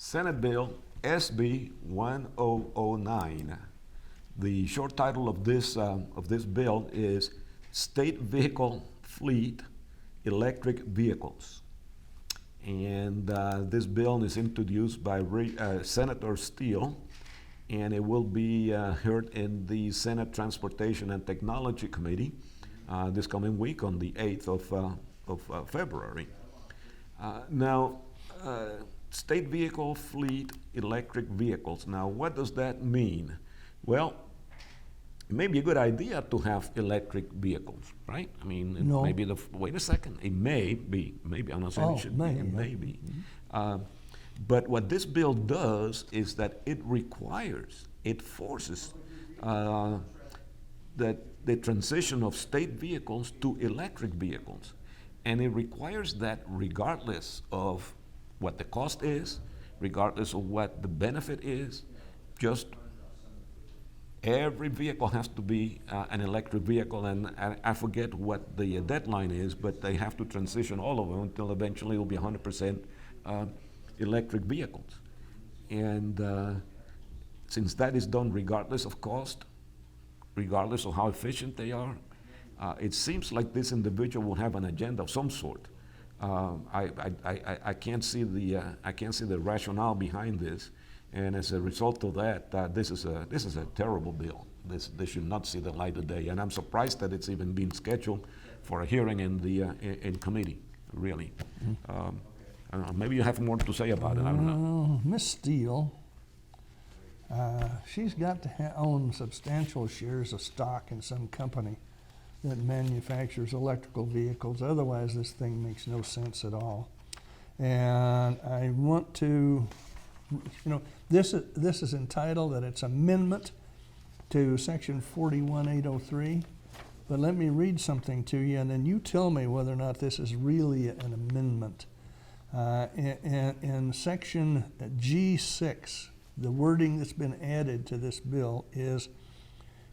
Senate Bill SB 1009. The short title of this bill is State Vehicle Fleet Electric Vehicles. And this bill is introduced by Senator Steele, and it will be heard in the Senate Transportation and Technology Committee this coming week on the 8th of February. Now, state vehicle fleet electric vehicles. Now, what does that mean? Well, it may be a good idea to have electric vehicles, right? I mean, No. maybe wait a second, it may be, maybe, I'm not saying it should be, it yeah. may be. But what this bill does is that it forces that the transition of state vehicles to electric vehicles. And it requires that regardless of what the cost is, regardless of what the benefit is, just every vehicle has to be an electric vehicle, and I forget what the deadline is, but they have to transition all of them until eventually it will be 100% electric vehicles. And since that is done regardless of cost, regardless of how efficient they are, it seems like this individual will have an agenda of some sort. I can't see the rationale behind this, and as a result of that, this is a terrible bill. This should not see the light of day, and I'm surprised that it's even been scheduled for a hearing in committee. Really, I don't know, maybe you have more to say about it. I don't know. Miss Steele, she's got to own substantial shares of stock in some company that manufactures electrical vehicles. Otherwise, this thing makes no sense at all. And I want to, this is entitled that it's amendment to section 41803. But let me read something to you, and then you tell me whether or not this is really an amendment. In section G6, the wording that's been added to this bill is,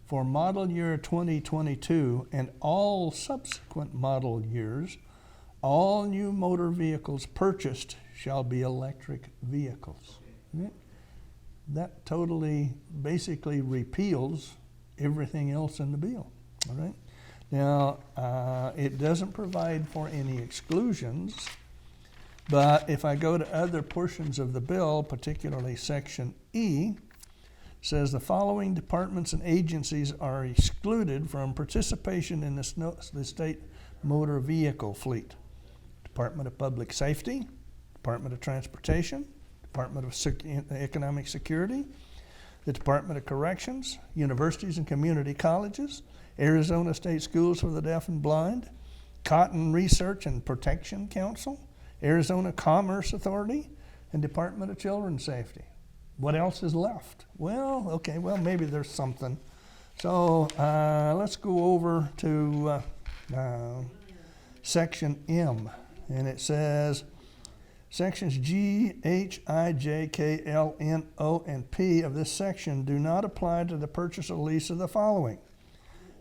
for model year 2022 and all subsequent model years, all new motor vehicles purchased shall be electric vehicles. Right? That totally basically repeals everything else in the bill. All right? Now, it doesn't provide for any exclusions, but if I go to other portions of the bill, particularly section E, says the following departments and agencies are excluded from participation in the state motor vehicle fleet. Department of Public Safety, Department of Transportation, Department of Economic Security, the Department of Corrections, universities and community colleges, Arizona State Schools for the Deaf and Blind, Cotton Research and Protection Council, Arizona Commerce Authority, and Department of Children's Safety. What else is left? Well, okay, well, maybe there's something. So let's go over to section M, and it says, sections G, H, I, J, K, L, N, O, and P of this section do not apply to the purchase or lease of the following: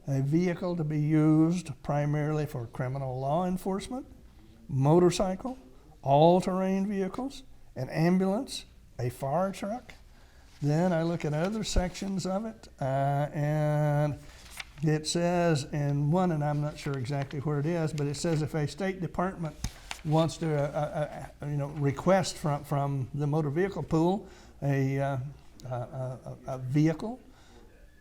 a vehicle to be used primarily for criminal law enforcement, motorcycle, all-terrain vehicles, an ambulance, a fire truck. Then I look at other sections of it, and it says in one, and I'm not sure exactly where it is, but it says if a state department wants to request from the motor vehicle pool a vehicle,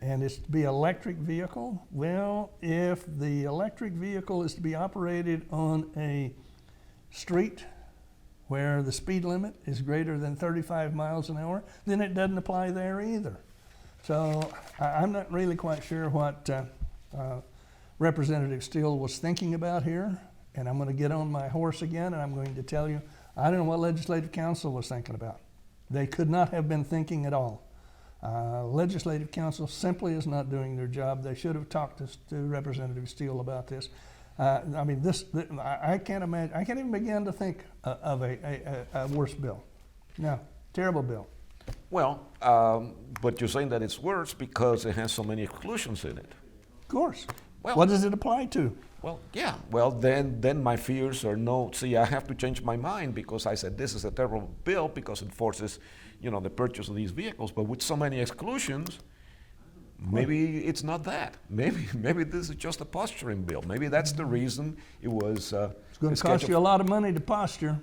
and it's to be electric vehicle, well, if the electric vehicle is to be operated on a street where the speed limit is greater than 35 miles an hour, then it doesn't apply there either. So I'm not really quite sure what Representative Steele was thinking about here, and I'm going to get on my horse again, and I'm going to tell you, I don't know what Legislative Council was thinking about. They could not have been thinking at all. Legislative Council simply is not doing their job. They should have talked to Representative Steele about this. I mean, I can't imagine. I can't even begin to think of a worse bill. No, terrible bill. Well, but you're saying that it's worse because it has so many exclusions in it. Of course. Well, what does it apply to? Well, yeah. Well, then my fears are no. See, I have to change my mind because I said this is a terrible bill because it forces, the purchase of these vehicles. But with so many exclusions, maybe it's not that. Maybe this is just a posturing bill. Maybe that's the reason it was. It's going to cost you a lot of money to posture.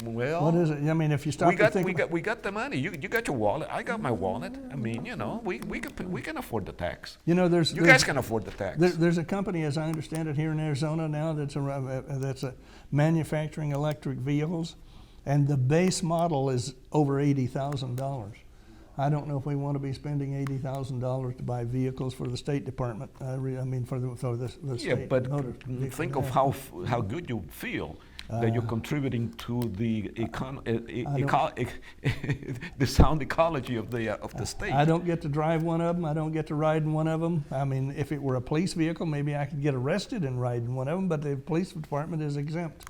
Well, What is it? I mean, if you stop to think. we got the money. You got your wallet. I got my wallet. I mean, we can afford the tax. You guys can afford the tax. There's a company, as I understand it, here in Arizona now that's manufacturing electric vehicles, and the base model is over $80,000. I don't know if we want to be spending $80,000 to buy vehicles for the State Department. For the state. Yeah, but motor think of how good you feel that you're contributing to the the sound ecology of the state. I don't get to drive one of them. I don't get to ride in one of them. I mean, if it were a police vehicle, maybe I could get arrested and ride in one of them, but the police department is exempt.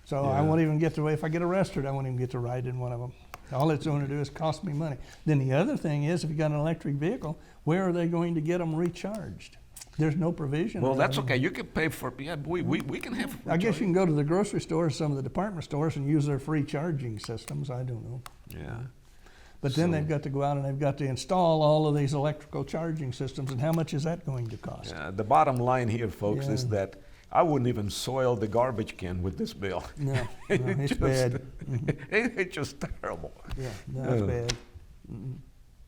So I won't even get to, if I get arrested, I won't even get to ride in one of them. All it's going to do is cost me money. Then the other thing is, if you got an electric vehicle, where are they going to get them recharged? There's no provision. Well, that's okay. You can pay for, we can have. I guess you can go to the grocery stores, some of the department stores, and use their free charging systems. I don't know. Yeah. But then they've got to go out and they've got to install all of these electrical charging systems, and how much is that going to cost? Yeah, the bottom line here, folks, is that I wouldn't even soil the garbage can with this bill. No, it's bad. It's just terrible. Yeah, no, it's bad. Mm-mm.